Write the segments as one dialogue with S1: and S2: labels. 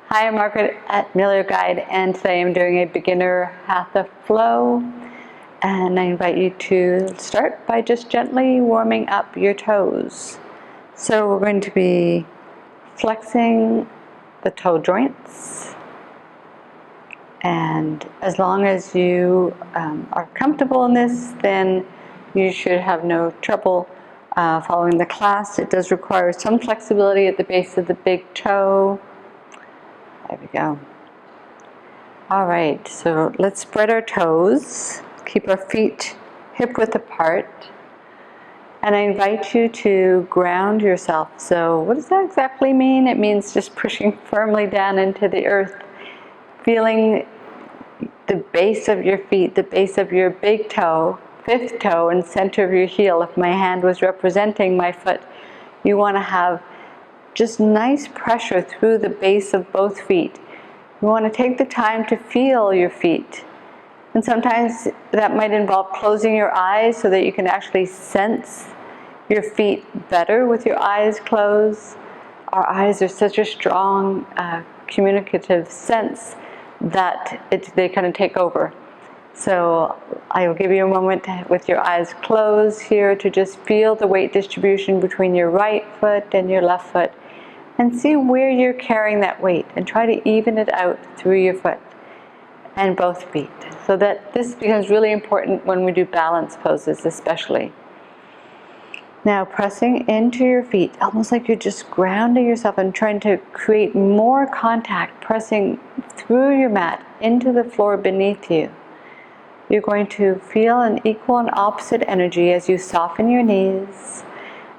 S1: Hi, I'm Margaret at Miller Guide, and today I'm doing a beginner Hatha flow. And I invite you to start by just gently warming up your toes. So we're going to be flexing the toe joints. And as long as you are comfortable in this, then you should have no trouble following the class. It does require some flexibility at the base of the big toe. There we go. All right, so let's spread our toes. Keep our feet hip-width apart. And I invite you to ground yourself. So what does that exactly mean? It means just pushing firmly down into the earth, feeling the base of your feet, the base of your big toe, fifth toe, and center of your heel. If my hand was representing my foot, you want to have just nice pressure through the base of both feet. You want to take the time to feel your feet. And sometimes that might involve closing your eyes so that you can actually sense your feet better with your eyes closed. Our eyes are such a strong communicative sense that they kind of take over. So I will give you a moment with your eyes closed here to just feel the weight distribution between your right foot and your left foot, and see where you're carrying that weight, and try to even it out through your foot and both feet. So that this becomes really important when we do balance poses especially. Now pressing into your feet, almost like you're just grounding yourself and trying to create more contact, pressing through your mat into the floor beneath you. You're going to feel an equal and opposite energy as you soften your knees,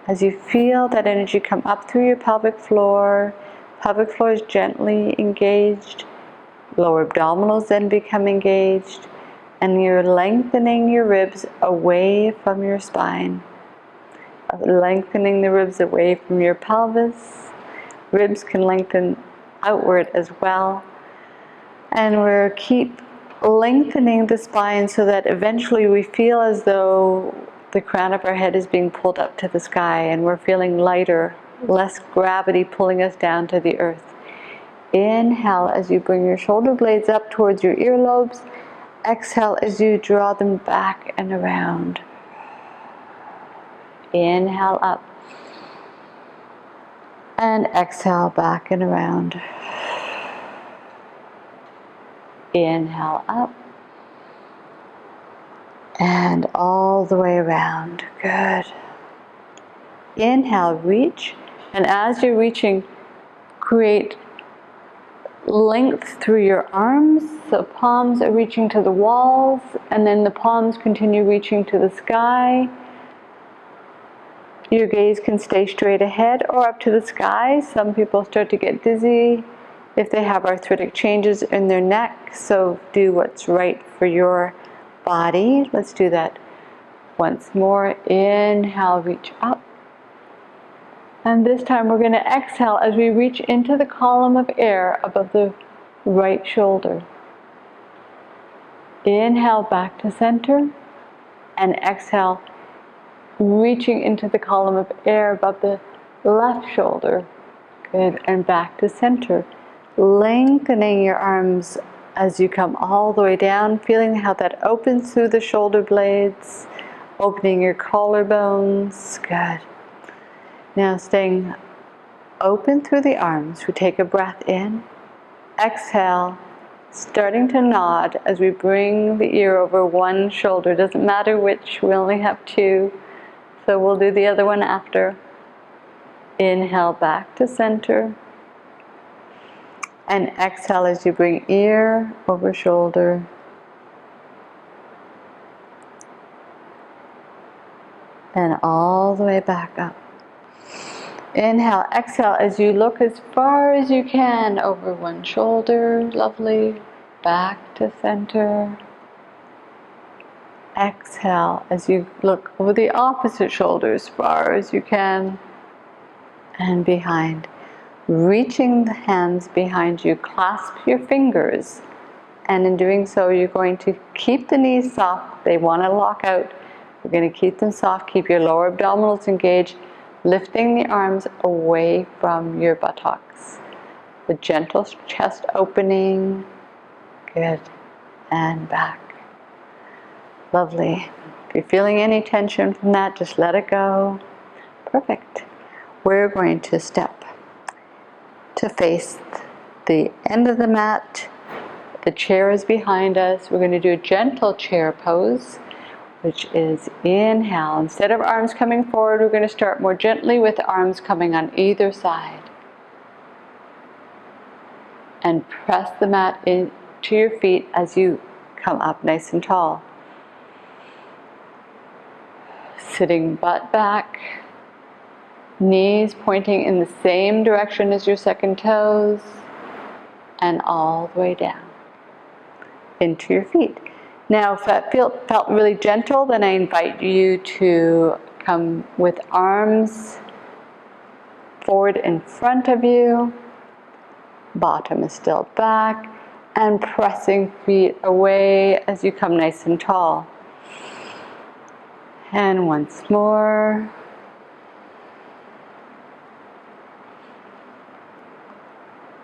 S1: as you feel that energy come up through your pelvic floor. Pelvic floor is gently engaged. Lower abdominals then become engaged. And you're lengthening your ribs away from your spine. Lengthening the ribs away from your pelvis. Ribs can lengthen outward as well. And we're keep lengthening the spine so that eventually we feel as though the crown of our head is being pulled up to the sky, and we're feeling lighter, less gravity pulling us down to the earth. Inhale as you bring your shoulder blades up towards your earlobes. Exhale as you draw them back and around. Inhale up. And exhale back and around. Inhale up. And all the way around. Good. Inhale, reach. And as you're reaching, create length through your arms. So palms are reaching to the walls, and then the palms continue reaching to the sky. Your gaze can stay straight ahead or up to the sky. Some people start to get dizzy if they have arthritic changes in their neck. So do what's right for your body. Let's do that once more. Inhale, reach up. And this time we're going to exhale as we reach into the column of air above the right shoulder. Inhale back to center, and exhale, reaching into the column of air above the left shoulder. Good, and back to center. Lengthening your arms as you come all the way down, feeling how that opens through the shoulder blades, opening your collarbones. Good. Now staying open through the arms, we take a breath in, exhale, starting to nod as we bring the ear over one shoulder. Doesn't matter which, we only have two, so we'll do the other one after. Inhale back to center. And exhale as you bring ear over shoulder. And all the way back up. Inhale, exhale as you look as far as you can over one shoulder. Lovely. Back to center. Exhale as you look over the opposite shoulder as far as you can. And behind. Reaching the hands behind you, clasp your fingers, and in doing so you're going to keep the knees soft. They want to lock out. We're going to keep them soft. Keep your lower abdominals engaged, lifting the arms away from your buttocks. the gentle chest opening. Good. And back. Lovely. If you're feeling any tension from that, just let it go. Perfect. We're going to step to face the end of the mat. The chair is behind us. We're going to do a gentle chair pose, which is inhale. Instead of arms coming forward, we're going to start more gently with the arms coming on either side. And press the mat into your feet as you come up nice and tall. Sitting butt back, knees pointing in the same direction as your second toes, and all the way down into your feet. Now, if that felt really gentle, then I invite you to come with arms forward in front of you. Bottom is still back, and pressing feet away as you come nice and tall. And once more.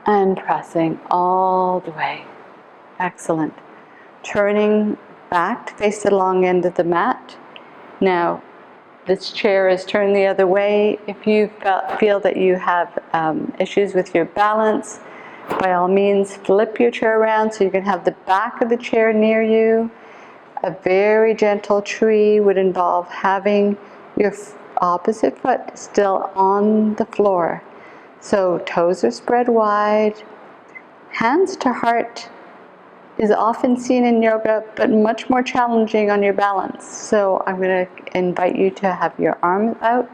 S1: And pressing all the way. Excellent. Turning back to face the long end of the mat. Now, this chair is turned the other way. If you feel that you have issues with your balance, by all means, flip your chair around so you can have the back of the chair near you. A very gentle tree would involve having your opposite foot still on the floor. So toes are spread wide. Hands to heart is often seen in yoga, but much more challenging on your balance. So I'm going to invite you to have your arms out.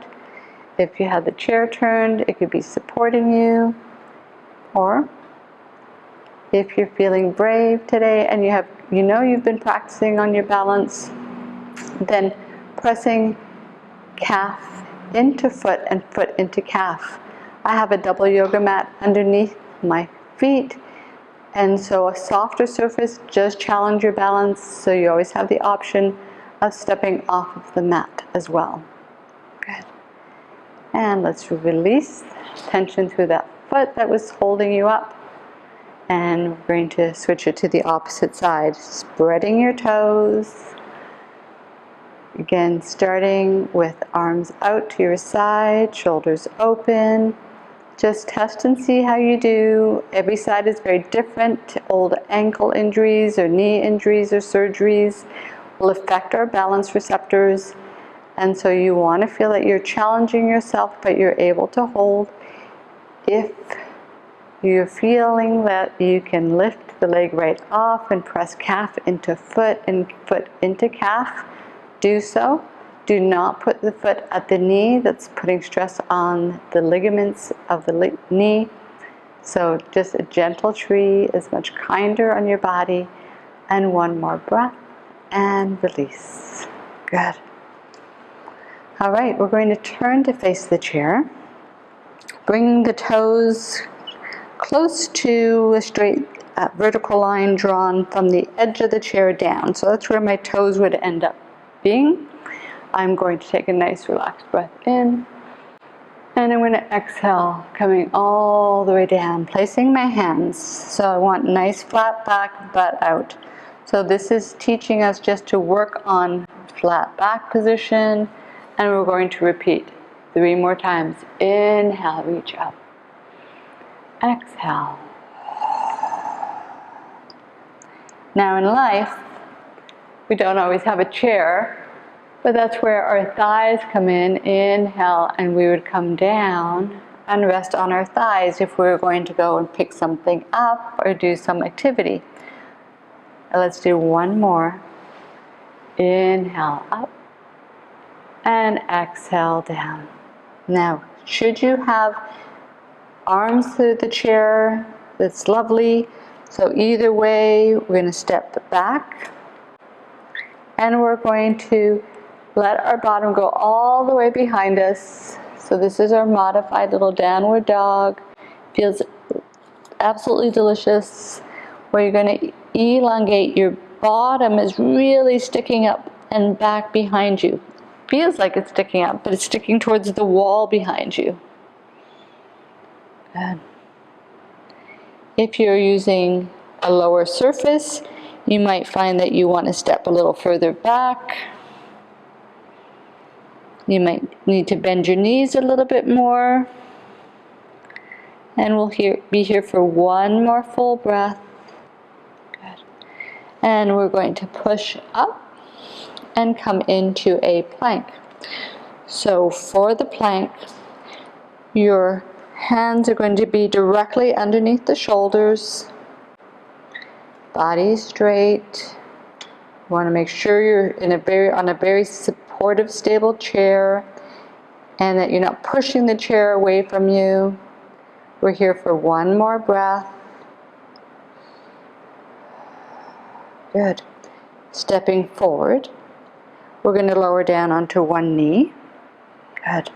S1: If you have the chair turned, it could be supporting you. Or if you're feeling brave today and you've been practicing on your balance, then pressing calf into foot and foot into calf. I have a double yoga mat underneath my feet, and so a softer surface does challenge your balance, so you always have the option of stepping off of the mat as well. Good. And let's release tension through that foot that was holding you up. And we're going to switch it to the opposite side, spreading your toes. Again, starting with arms out to your side, shoulders open. Just test and see how you do. Every side is very different. Old ankle injuries or knee injuries or surgeries will affect our balance receptors. And so you want to feel that you're challenging yourself, but you're able to hold. If you're feeling that you can lift the leg right off and press calf into foot and foot into calf, do so. Do not put the foot at the knee. That's putting stress on the ligaments of the knee. So just a gentle tree is much kinder on your body. And one more breath and release. Good. All right, we're going to turn to face the chair. Bring the toes close to a straight vertical line drawn from the edge of the chair down. So that's where my toes would end up being. I'm going to take a nice relaxed breath in, and I'm going to exhale, coming all the way down, placing my hands. So I want nice flat back, butt out. So this is teaching us just to work on flat back position, and we're going to repeat 3 more times. Inhale, reach up. Exhale. Now in life, we don't always have a chair, but that's where our thighs come in. Inhale, and we would come down and rest on our thighs if we were going to go and pick something up or do some activity. Let's do one more. Inhale up and exhale down. Now, should you have arms through the chair, that's lovely. So either way, we're going to step back, and we're going to let our bottom go all the way behind us. So this is our modified little downward dog. Feels absolutely delicious. Where you're going to elongate, your bottom is really sticking up and back behind you. Feels like it's sticking up, but it's sticking towards the wall behind you. Good. If you're using a lower surface, you might find that you want to step a little further back. You might need to bend your knees a little bit more. And we'll be here for one more full breath. Good. And we're going to push up and come into a plank. So for the plank, your hands are going to be directly underneath the shoulders. Body straight. You want to make sure you're on a very supportive, stable chair, and that you're not pushing the chair away from you. We're here for one more breath. Good. Stepping forward. We're going to lower down onto one knee. Good.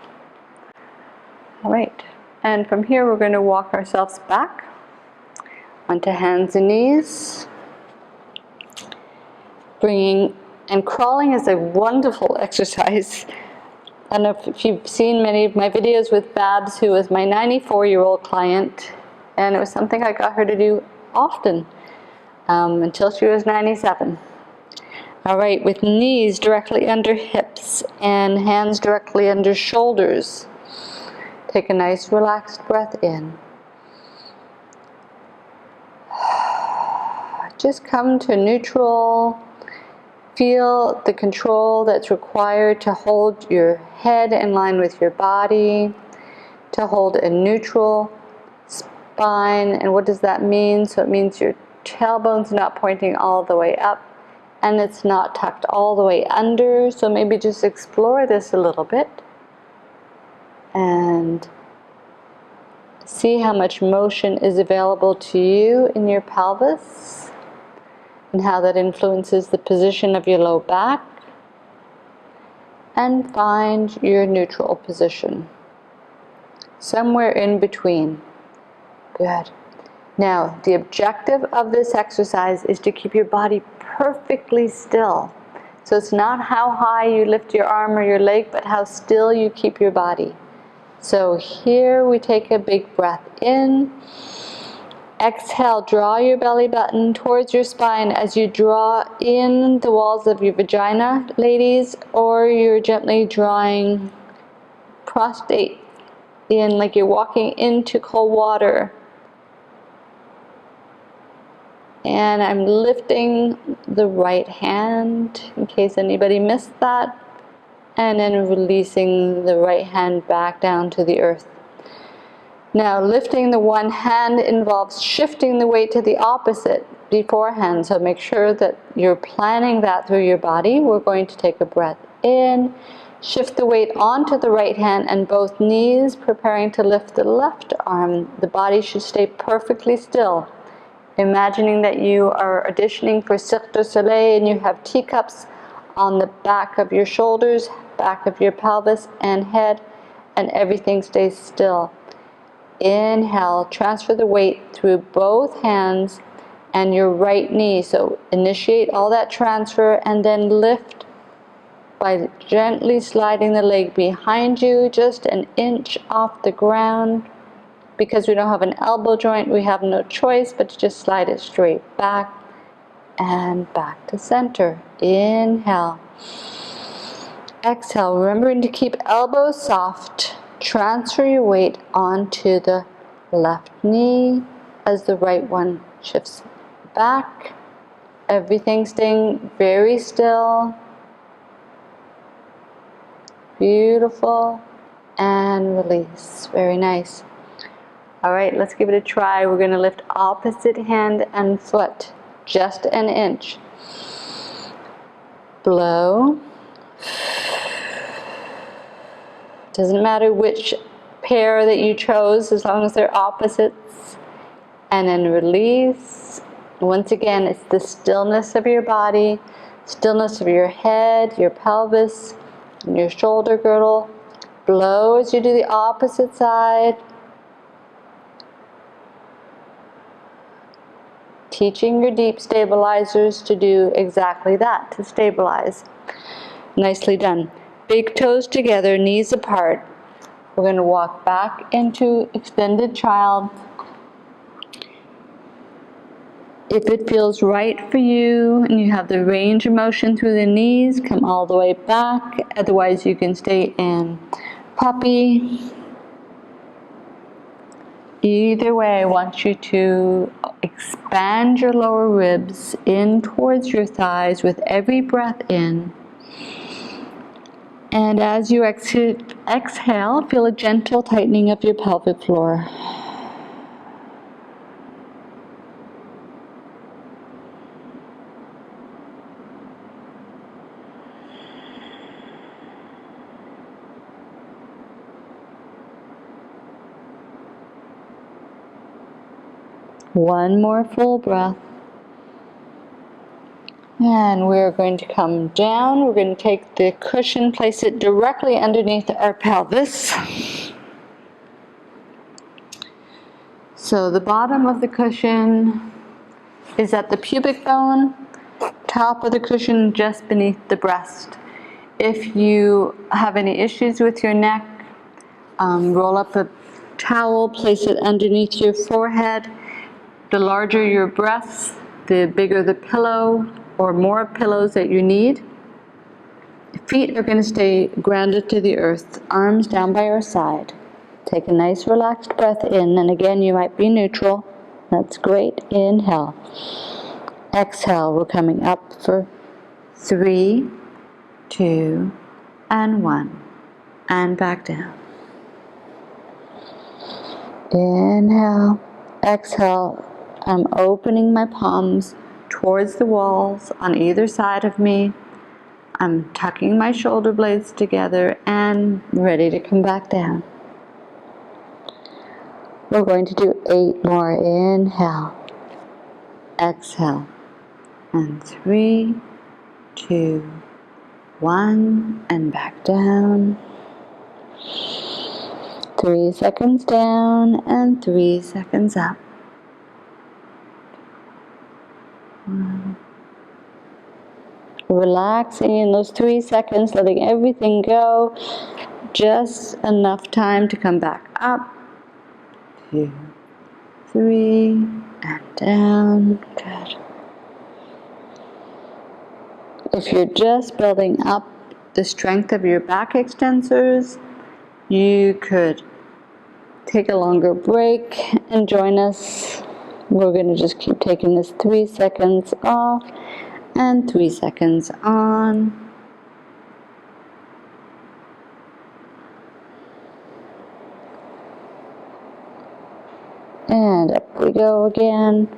S1: All right. And from here, we're going to walk ourselves back onto hands and knees. And crawling is a wonderful exercise. I don't know if you've seen many of my videos with Babs, who was my 94-year-old client, and it was something I got her to do often until she was 97. All right, with knees directly under hips and hands directly under shoulders. Take a nice relaxed breath in. Just come to neutral. Feel the control that's required to hold your head in line with your body, to hold a neutral spine. And what does that mean? So it means your tailbone's not pointing all the way up, and it's not tucked all the way under. So maybe just explore this a little bit and see how much motion is available to you in your pelvis, and how that influences the position of your low back, and find your neutral position, somewhere in between. Good. Now, the objective of this exercise is to keep your body perfectly still. So it's not how high you lift your arm or your leg, but how still you keep your body. So here we take a big breath in. Exhale, draw your belly button towards your spine as you draw in the walls of your vagina, ladies, or you're gently drawing prostate in like you're walking into cold water. And I'm lifting the right hand in case anybody missed that, and then releasing the right hand back down to the earth. Now, lifting the one hand involves shifting the weight to the opposite beforehand, so make sure that you're planning that through your body. We're going to take a breath in, shift the weight onto the right hand and both knees, preparing to lift the left arm. The body should stay perfectly still, imagining that you are auditioning for Cirque du Soleil and you have teacups on the back of your shoulders, back of your pelvis and head, and everything stays still. Inhale, transfer the weight through both hands and your right knee. So initiate all that transfer and then lift by gently sliding the leg behind you, just an inch off the ground. Because we don't have an elbow joint, we have no choice but to just slide it straight back and back to center. Inhale. Exhale, remembering to keep elbows soft. Transfer your weight onto the left knee as the right one shifts back. Everything staying very still. Beautiful. And release. Very nice. All right, let's give it a try. We're going to lift opposite hand and foot just an inch. Blow. Doesn't matter which pair that you chose, as long as they're opposites. And then release. Once again, it's the stillness of your body, stillness of your head, your pelvis, and your shoulder girdle. Blow as you do the opposite side. Teaching your deep stabilizers to do exactly that, to stabilize. Nicely done. Big toes together, knees apart. We're going to walk back into extended child. If it feels right for you and you have the range of motion through the knees, come all the way back. Otherwise, you can stay in puppy. Either way, I want you to expand your lower ribs in towards your thighs with every breath in. And as you exhale, feel a gentle tightening of your pelvic floor. One more full breath. And we're going to come down. We're going to take the cushion, place it directly underneath our pelvis. So the bottom of the cushion is at the pubic bone, top of the cushion just beneath the breast. If you have any issues with your neck, roll up a towel, place it underneath your forehead. The larger your breasts, the bigger the pillow or more pillows that you need. Feet are going to stay grounded to the earth, arms down by your side. Take a nice relaxed breath in, and again you might be neutral. That's great. Inhale. Exhale. We're coming up for 3, 2, and 1. And back down. Inhale. Exhale. I'm opening my palms towards the walls on either side of me. I'm tucking my shoulder blades together and ready to come back down. We're going to do 8 more. Inhale. Exhale. And 3, 2, 1. And back down. 3 seconds down and 3 seconds up. 1. Relaxing in those 3 seconds, letting everything go. Just enough time to come back up. 2, 3, and down. Good. If you're just building up the strength of your back extensors, you could take a longer break and join us. We're going to just keep taking this 3 seconds off and 3 seconds on. And up we go again.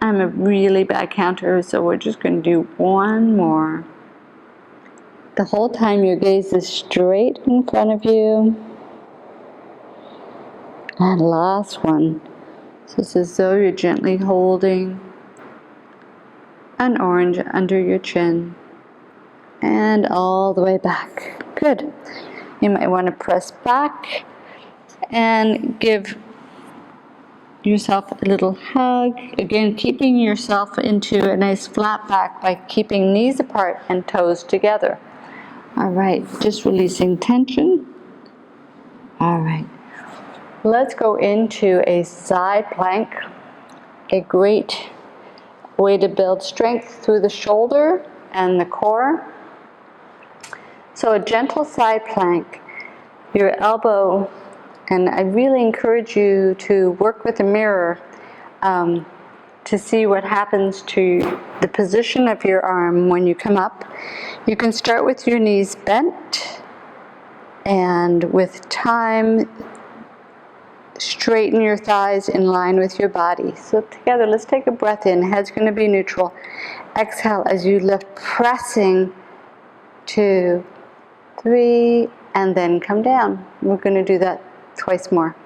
S1: I'm a really bad counter, so we're just going to do 1 more. The whole time your gaze is straight in front of you. And last one. So it's as though you're gently holding an orange under your chin. And all the way back. Good. You might want to press back and give yourself a little hug. Again, keeping yourself into a nice flat back by keeping knees apart and toes together. All right, just releasing tension. All right, let's go into a side plank. A great way to build strength through the shoulder and the core. So a gentle side plank, your elbow, and I really encourage you to work with a mirror to see what happens to the position of your arm when you come up. You can start with your knees bent, and with time, straighten your thighs in line with your body. So together, let's take a breath in. Head's going to be neutral. Exhale as you lift, pressing. 2, 3, and then come down. We're going to do that twice more.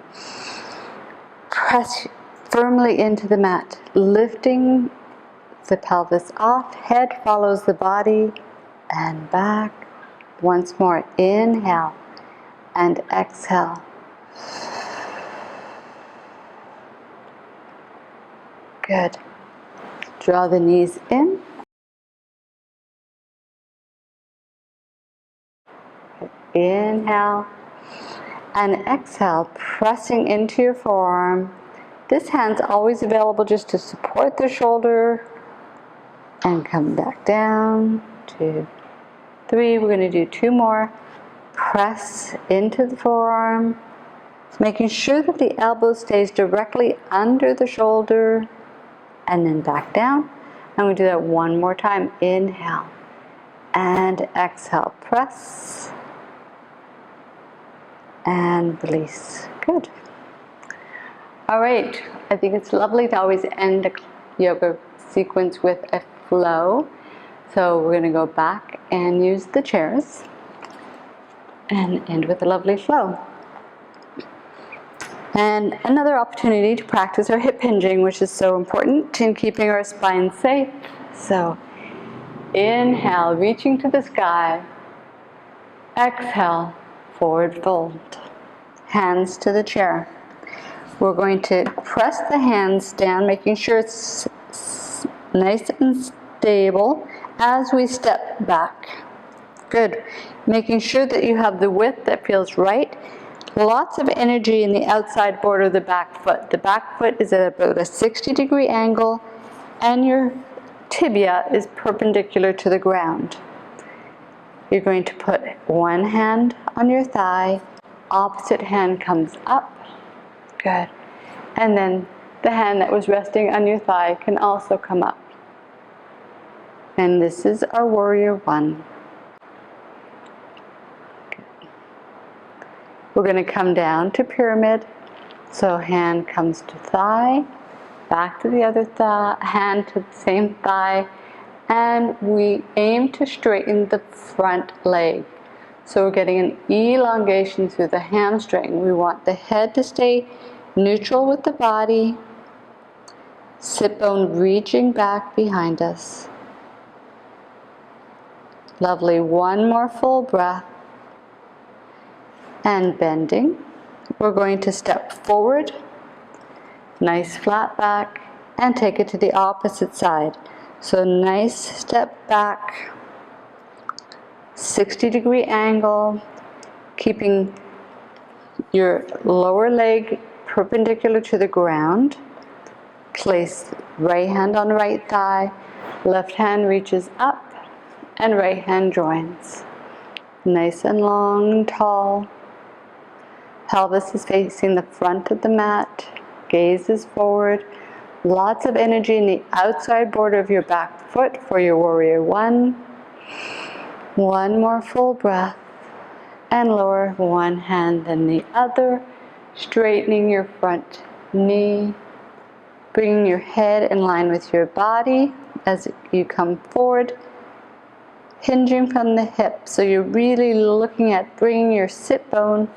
S1: Press firmly into the mat, lifting the pelvis off. Head follows the body, and back. Once more. Inhale and exhale. Good. Draw the knees in. Inhale and exhale, pressing into your forearm, This hand's always available just to support the shoulder and come back down. 2, 3. We're going to do 2 more. Press into the forearm, making sure that the elbow stays directly under the shoulder, and then back down. And we do that 1 more time. Inhale and exhale. Press and release. Good. All right, I think it's lovely to always end a yoga sequence with a flow. So we're going to go back and use the chairs and end with a lovely flow. And another opportunity to practice our hip hinging, which is so important in keeping our spine safe. So inhale, reaching to the sky. Exhale, forward fold. Hands to the chair. We're going to press the hands down, making sure it's nice and stable as we step back. Good. Making sure that you have the width that feels right. Lots of energy in the outside border of the back foot. The back foot is at about a 60-degree angle, and your tibia is perpendicular to the ground. You're going to put one hand on your thigh, opposite hand comes up. Good. And then the hand that was resting on your thigh can also come up. And this is our warrior 1. We're going to come down to pyramid. So hand comes to thigh, back to the other thigh, hand to the same thigh, and we aim to straighten the front leg. So we're getting an elongation through the hamstring. We want the head to stay neutral with the body, sit bone reaching back behind us. Lovely. 1 more full breath. And bending. We're going to step forward, nice flat back, and take it to the opposite side. So nice step back, 60-degree angle, keeping your lower leg perpendicular to the ground. Place right hand on right thigh, left hand reaches up, and right hand joins. Nice and long and tall. Pelvis is facing the front of the mat. Gaze is forward. Lots of energy in the outside border of your back foot for your warrior 1. 1 more full breath. And lower one hand then the other. Straightening your front knee. Bringing your head in line with your body as you come forward. Hinging from the hip. So you're really looking at bringing your sit bone,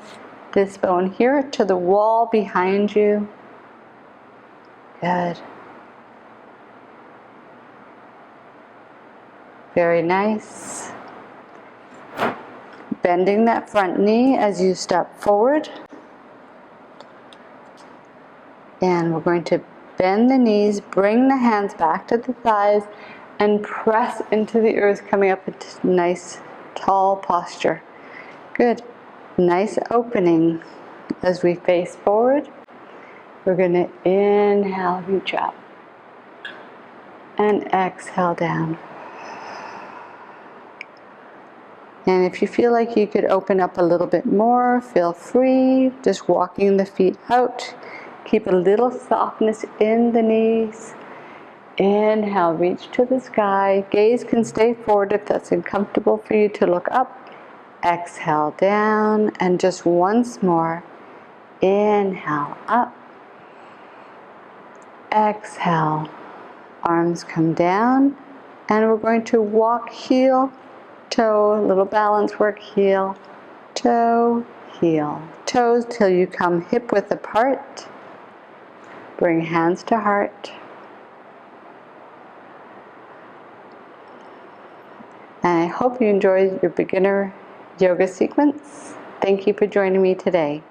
S1: this bone here, to the wall behind you. Good. Very nice. Bending that front knee as you step forward. And we're going to bend the knees, bring the hands back to the thighs, and press into the earth, coming up into nice tall posture. Good. Nice opening as we face forward. We're going to inhale, reach up, and exhale down. And if you feel like you could open up a little bit more, feel free, just walking the feet out. Keep a little softness in the knees. Inhale, reach to the sky. Gaze can stay forward if that's uncomfortable for you to look up. Exhale down, and just once more. Inhale up. Exhale. Arms come down, and we're going to walk heel, toe, a little balance work, heel, toe, heel. Toes till you come hip width apart. Bring hands to heart. And I hope you enjoyed your beginner yoga sequence. Thank you for joining me today.